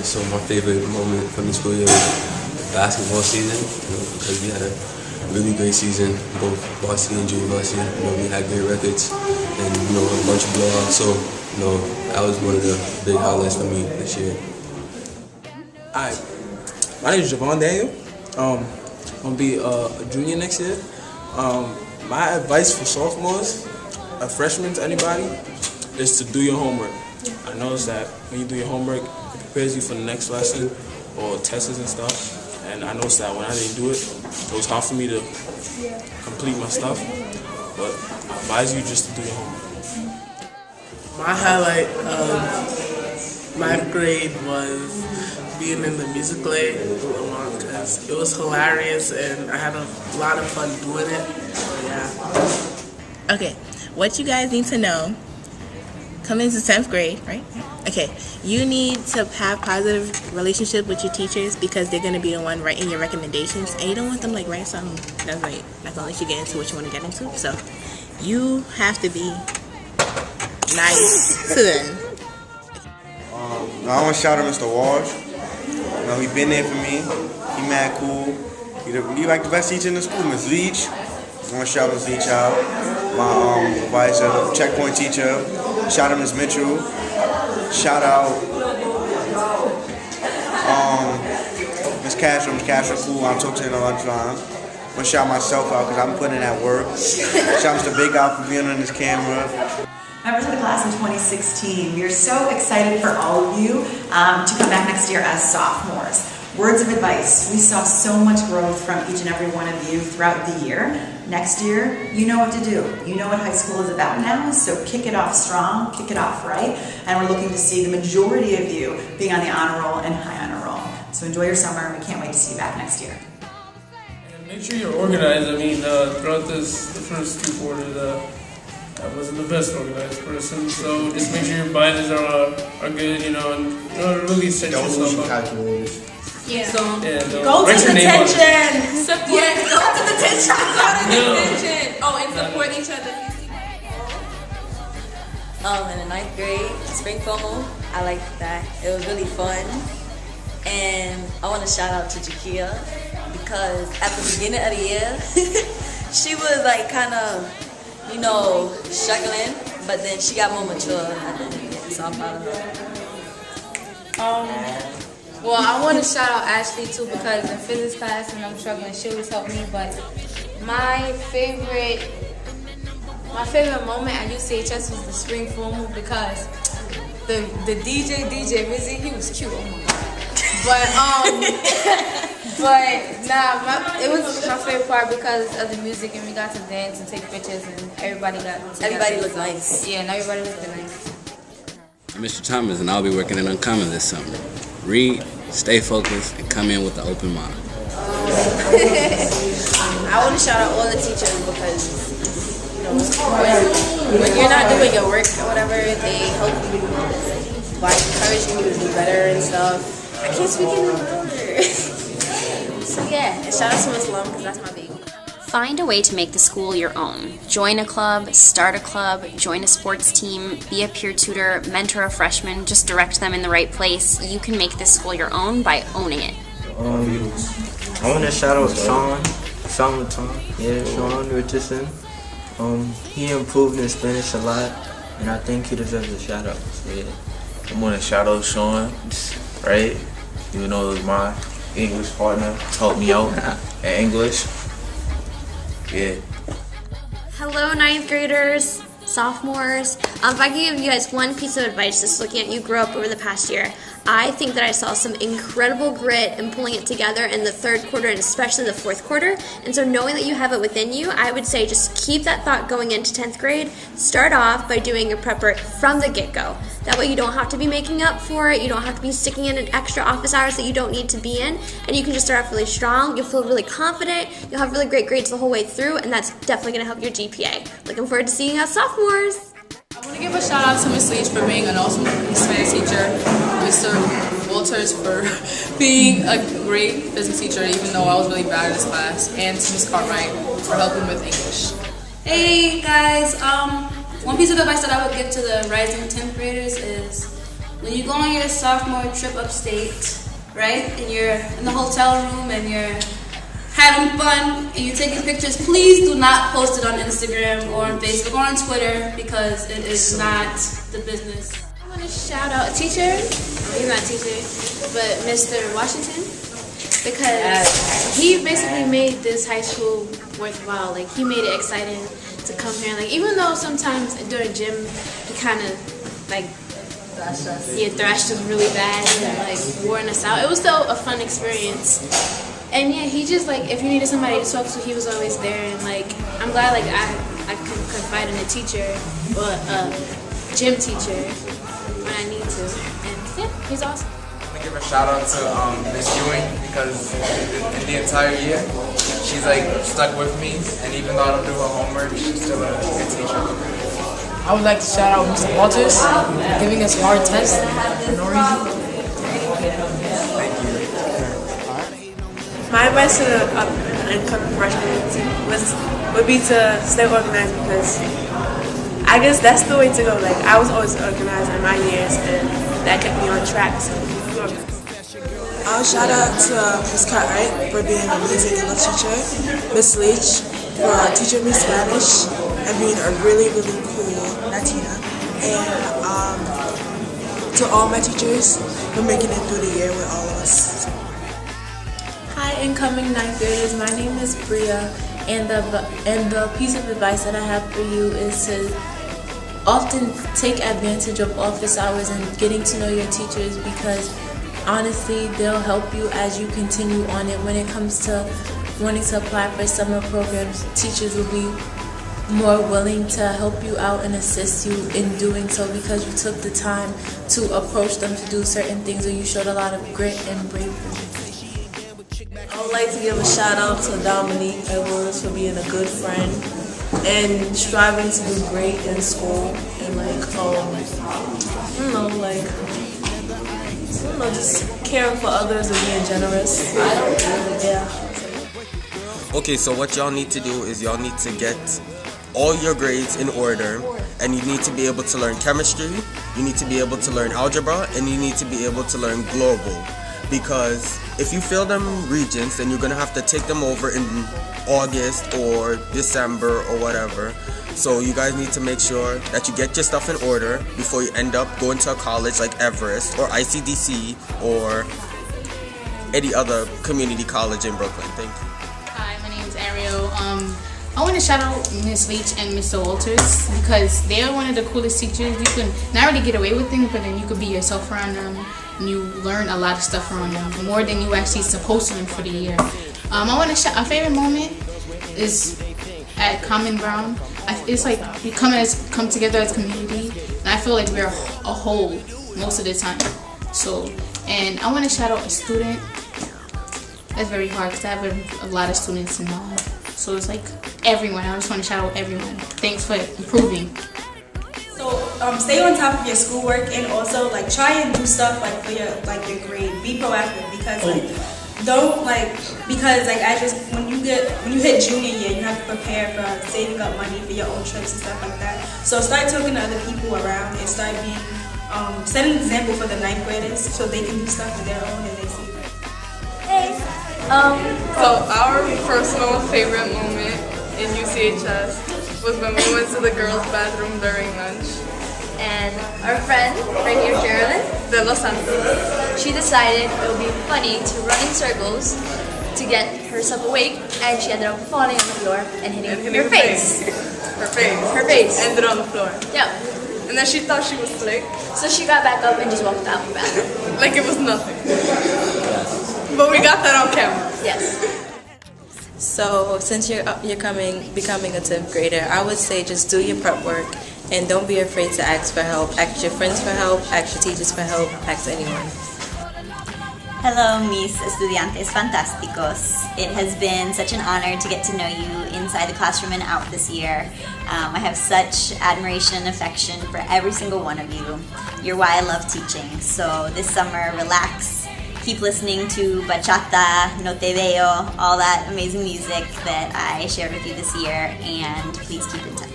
So my favorite moment from the school year was basketball season, because we had a really great season, both varsity and junior varsity. We had great records and a bunch of blowouts. So that was one of the big highlights for me this year. Hi, my name is Javon Daniel. I'm gonna be a junior next year. My advice for sophomores, freshmen, to anybody, is to do your homework. I noticed that when you do your homework, it prepares you for the next lesson or tests and stuff. And I noticed that when I didn't do it, it was hard for me to complete my stuff. But I advise you just to do your homework. My highlight of my grade was being in the music grade because it was hilarious and I had a lot of fun doing it. So yeah. Okay, what you guys need to know, coming into 10th grade, right? Okay, you need to have positive relationship with your teachers because they're going to be the one writing your recommendations, and you don't want them write something that's gonna let you get into what you want to get into. So you have to be nice to them. I want to shout out Mr. Walsh. He been there for me. He mad cool. He like the best teacher in the school, Miss Leach. I want to shout Miss Leach out. My advisor, checkpoint teacher. Shout out Miss Mitchell. Shout out Miss Castro. Miss Castro cool. I'm talking to her in the lunchtime. I'm going to shout myself out because I'm putting in that work. Shout Mr. Big out for being on this camera. Members of the class in 2016, we are so excited for all of you to come back next year as sophomores. Words of advice. We saw so much growth from each and every one of you throughout the year. Next year, you know what to do. You know what high school is about now, so kick it off strong, kick it off right, and we're looking to see the majority of you being on the honor roll and high honor roll. So enjoy your summer, and we can't wait to see you back next year. And make sure you're organized. Throughout the first 2 quarters, I wasn't the best organized person, so just make sure your binders are good, and really set yourself up. Yeah. So, go to the detention. Support. Go to the detention. And support each other. In the 9th grade, spring FOMO, I liked that. It was really fun. And I want to shout out to Jakia because at the beginning of the year, she was kind of, struggling, but then she got more mature at the end of the year, so I'm proud of her. Well, I want to shout out Ashley too because in physics class when I'm struggling, she always helped me. But my favorite moment at UCHS was the spring FOMO because the DJ Rizzy, he was cute. Oh my god! But it was my favorite part because of the music and we got to dance and take pictures and everybody looked nice. Yeah, and everybody looked nice. I'm Mr. Thomas, and I'll be working in Uncommon this summer. Read, stay focused, and come in with an open mind. I want to shout out all the teachers because when you're not doing your work or whatever, they help you by encouraging you to do better and stuff. I can't speak any louder. So yeah, and shout out to Miss Lum because that's my baby. Find a way to make the school your own. Join a club, start a club, join a sports team, be a peer tutor, mentor a freshman, just direct them in the right place. You can make this school your own by owning it. I want to shout out Sean Richardson. He improved in Spanish a lot, and I think he deserves a shout out. So, yeah. I want to shout out Sean, right? Even though it was my English partner, taught me out in English. Yeah. Hello, 9th graders, sophomores. If I could give you guys one piece of advice, just looking at you grow up over the past year, I think that I saw some incredible grit in pulling it together in the 3rd quarter and especially the 4th quarter. And so knowing that you have it within you, I would say just keep that thought going into 10th grade. Start off by doing your prep work from the get-go. That way you don't have to be making up for it. You don't have to be sticking in extra office hours that you don't need to be in. And you can just start off really strong. You'll feel really confident. You'll have really great grades the whole way through. And that's definitely going to help your GPA. Looking forward to seeing you as sophomores. I want to give a shout out to Miss Leach for being an awesome Spanish teacher, Mr. Walters for being a great physics teacher even though I was really bad in this class, and to Miss Cartwright for helping with English. Hey guys, one piece of advice that I would give to the rising 10th graders is when you go on your sophomore trip upstate, right, and you're in the hotel room and you're having fun and you're taking pictures, please do not post it on Instagram or on Facebook or on Twitter because it is not the business. I want to shout out a teacher, he's not a teacher, but Mr. Washington, because he basically made this high school worthwhile. Like, he made it exciting to come here. Like, even though sometimes during gym he kind of like thrashed us really bad and like worn us out, it was still a fun experience. And yeah, he just like, if you needed somebody to talk to, he was always there. And like, I'm glad like I can confide in a teacher or a gym teacher when I need to. And yeah, he's awesome. I'm gonna give a shout out to Miss Ewing because in the entire year she's like stuck with me, and even though I don't do her homework, she's still a good teacher. I would like to shout out Mr. Walters giving us hard tests for no reason. My advice to the incoming freshmen would be to stay organized because I guess that's the way to go. Like, I was always organized in my years and that kept me on track. So I'll shout out to Ms. Cartwright for being an amazing English teacher, Ms. Leach for teaching me Spanish and being a really, really cool Latina, and to all my teachers for making it through the year with all of us. Hi, incoming 9th graders. My name is Bria, and the piece of advice that I have for you is to often take advantage of office hours and getting to know your teachers, because honestly, they'll help you as you continue on it. When it comes to wanting to apply for summer programs, teachers will be more willing to help you out and assist you in doing so because you took the time to approach them to do certain things, or you showed a lot of grit and bravery. I would like to give a shout out to Dominique Edwards for being a good friend and striving to do great in school and just caring for others and being generous. Yeah. Okay, so what y'all need to do is y'all need to get all your grades in order, and you need to be able to learn chemistry, you need to be able to learn algebra, and you need to be able to learn global. Because if you fail them regents, then you're going to have to take them over in August or December or whatever. So you guys need to make sure that you get your stuff in order before you end up going to a college like Everest or ICDC or any other community college in Brooklyn. Thank you. Hi, my name is Ariel. I want to shout out Miss Leach and Mr. Walters because they are one of the coolest teachers. You can not really get away with things, but then you could be yourself around them and you learn a lot of stuff around them, more than you actually supposed to learn for the year. I want to shout, our favorite moment is at Common Ground. It's like we come together as a community, and I feel like we're a whole most of the time. So, and I want to shout out a student. That's very hard because I have a lot of students in mind. So it's like everyone. I just want to shout out everyone. Thanks for improving. So stay on top of your schoolwork and also like try and do stuff like for your grade. Be proactive because when you hit junior year, you have to prepare for saving up money for your own trips and stuff like that. So start talking to other people around and start being set an example for the 9th graders so they can do stuff of their own and they see it. Hey. So our personal favorite moment in UCHS was when we went to the girls' bathroom during lunch. And our friend, right here, Carolyn de Los Santos, she decided it would be funny to run in circles to get herself awake, and she ended up falling on the floor and hitting her face. Her face. Her face. Ended on the floor. Yep. And then she thought she was slick. So she got back up and just walked out the bathroom. Like it was nothing. But we got that on camera. Yes. So since you're becoming a 10th grader, I would say just do your prep work and don't be afraid to ask for help. Ask your friends for help, ask your teachers for help, ask anyone. Hello, mis estudiantes fantásticos. It has been such an honor to get to know you inside the classroom and out this year. I have such admiration and affection for every single one of you. You're why I love teaching. So this summer, relax. Keep listening to bachata, no te veo, all that amazing music that I shared with you this year, and please keep in touch.